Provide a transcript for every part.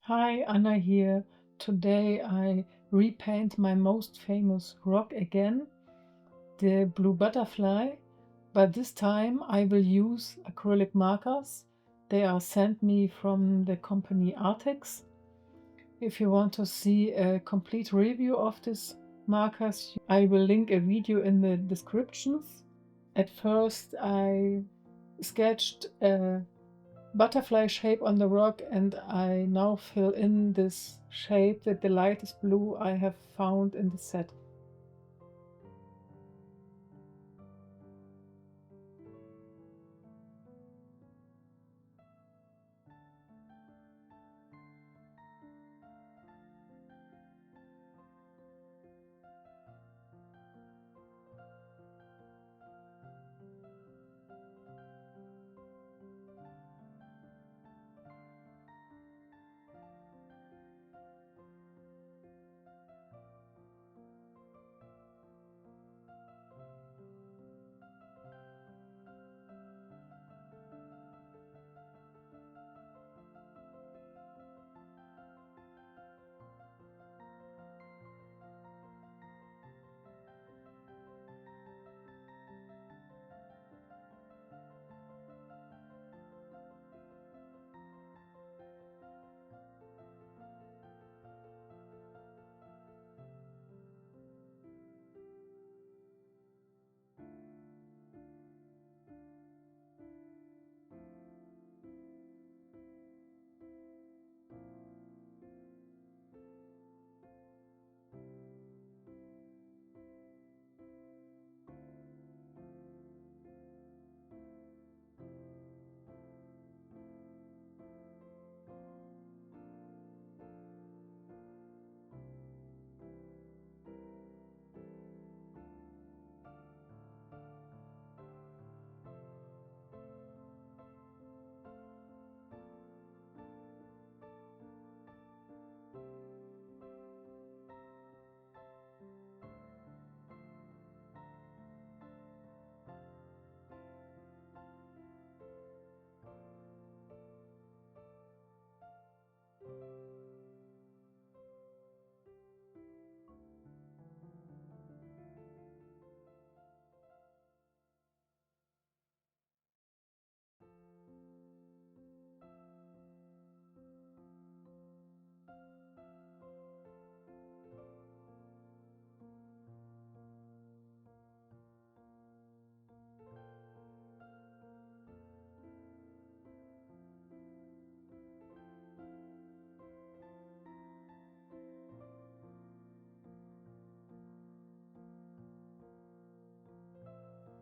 Hi, Anna here. Today I repaint my most famous rock again, the blue butterfly, but this time I will use acrylic markers. They are sent me from the company Artex. If you want to see a complete review of these markers, I will link a video in the descriptions. At first I sketched a butterfly shape on the rock, and I now fill in this shape with the lightest blue I have found in the set.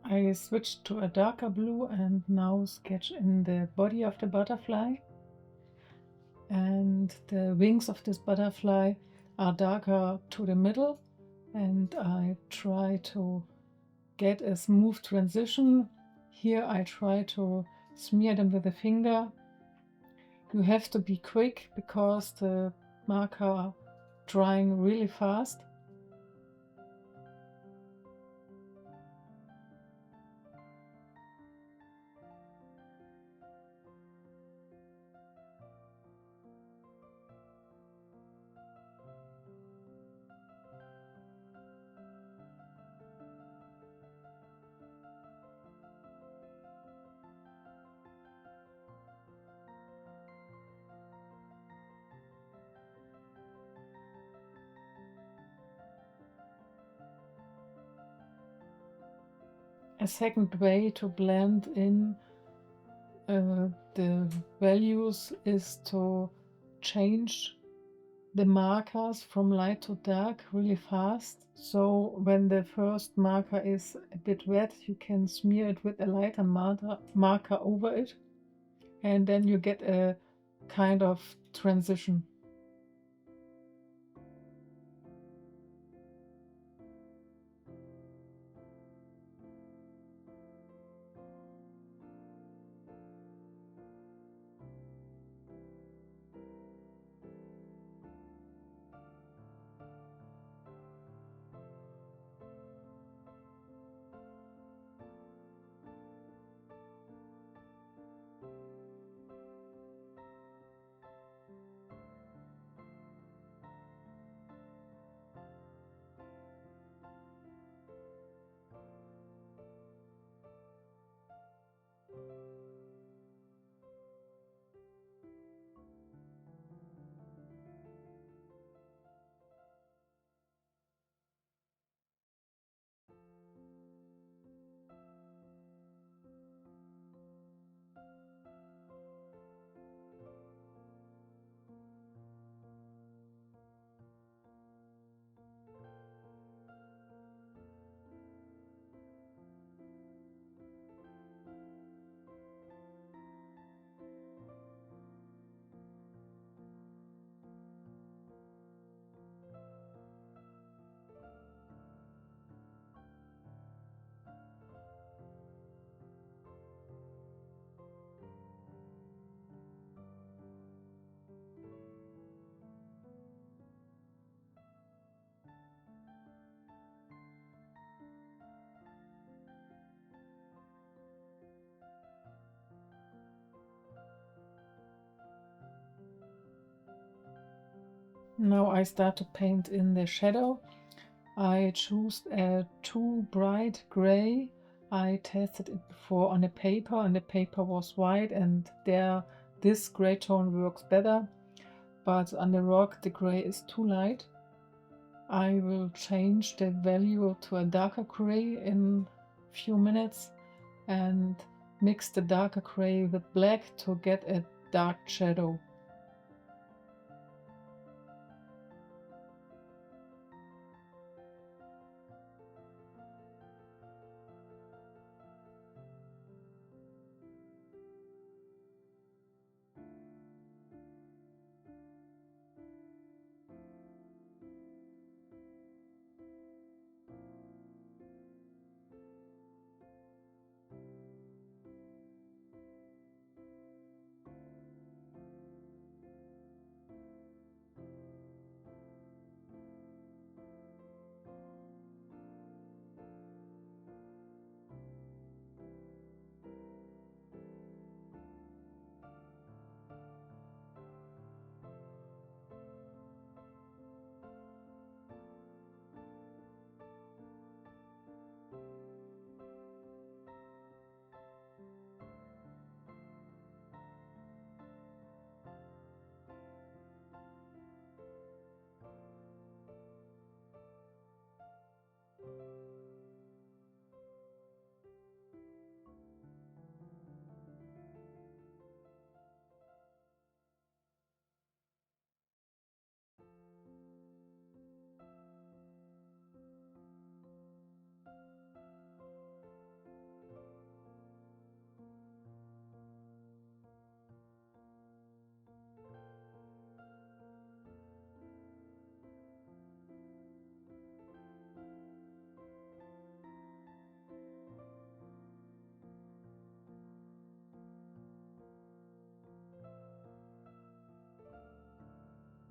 I switched to a darker blue and now sketch in the body of the butterfly. And the wings of this butterfly are darker to the middle, and I try to get a smooth transition. Here I try to smear them with a finger. You have to be quick because the marker drying really fast. A second way to blend in the values is to change the markers from light to dark really fast. So when the first marker is a bit wet, you can smear it with a lighter marker over it, and then you get a kind of transition. Now I start to paint in the shadow. I choose a too bright gray. I tested it before on a paper and the paper was white, and there this gray tone works better, but on the rock the gray is too light. I will change the value to a darker gray in a few minutes and mix the darker gray with black to get a dark shadow.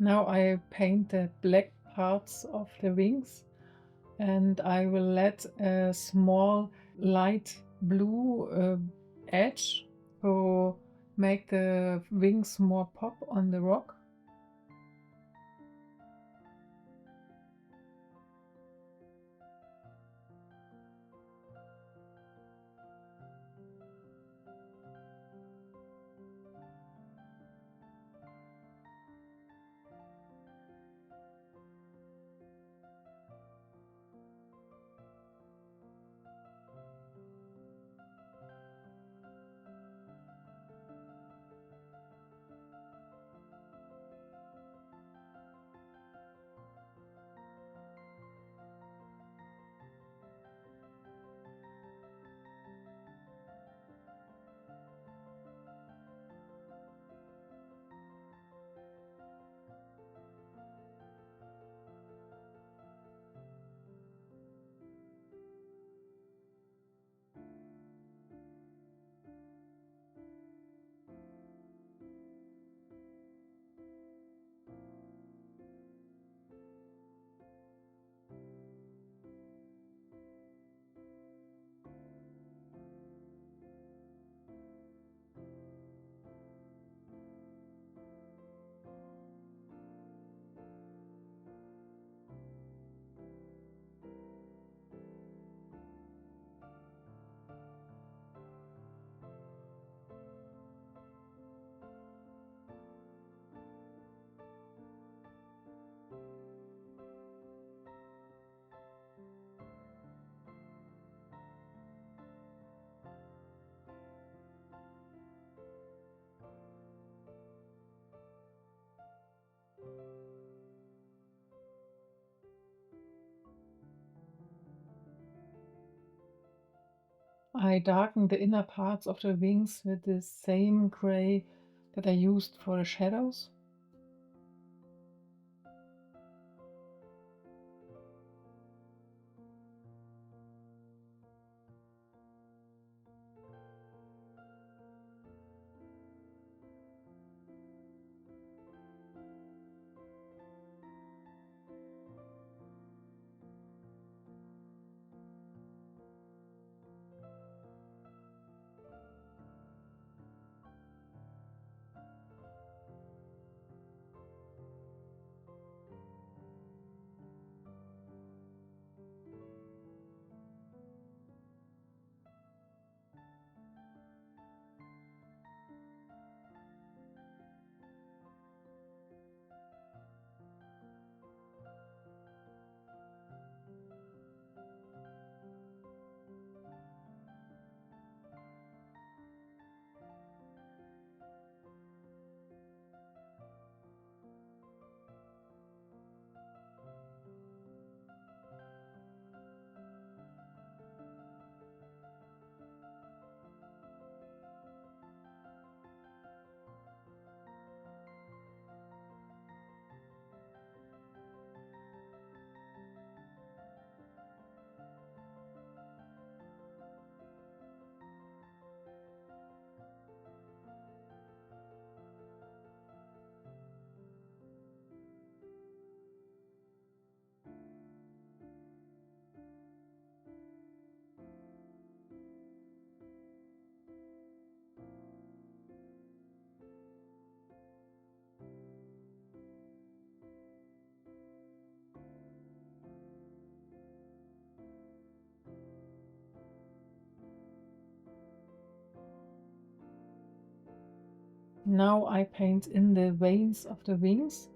Now I paint the black parts of the wings, and I will let a small light blue edge to make the wings more pop on the rock. I darken the inner parts of the wings with the same gray that I used for the shadows. Now I paint in the veins of the wings.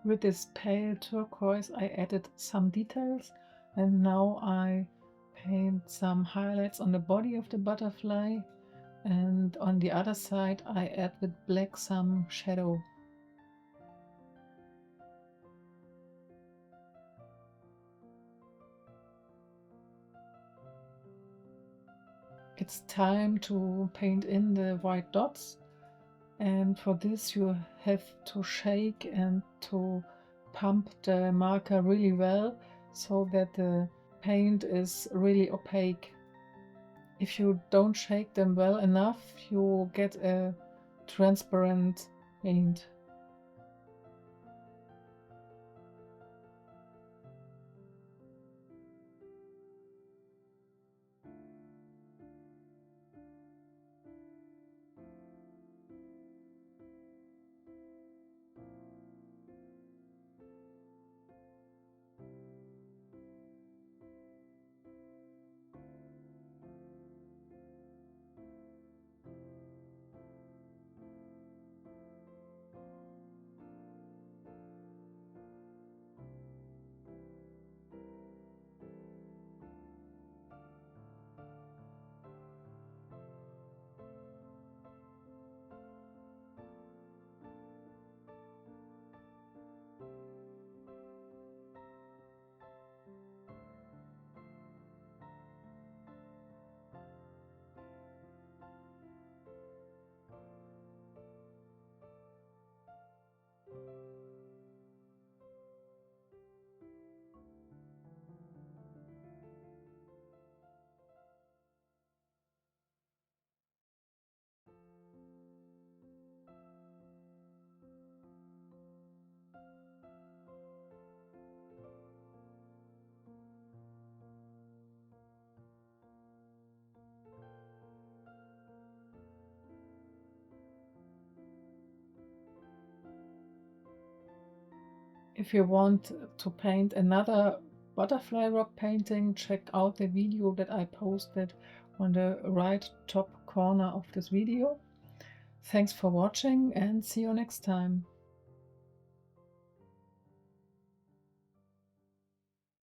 With this pale turquoise I added some details, and now I paint some highlights on the body of the butterfly, and on the other side I add with black some shadow. It's time to paint in the white dots, and for this you have to shake and to pump the marker really well so that the paint is really opaque. If you don't shake them well enough, you get a transparent paint. If you want to paint another butterfly rock painting, check out the video that I posted on the right top corner of this video. Thanks for watching and see you next time.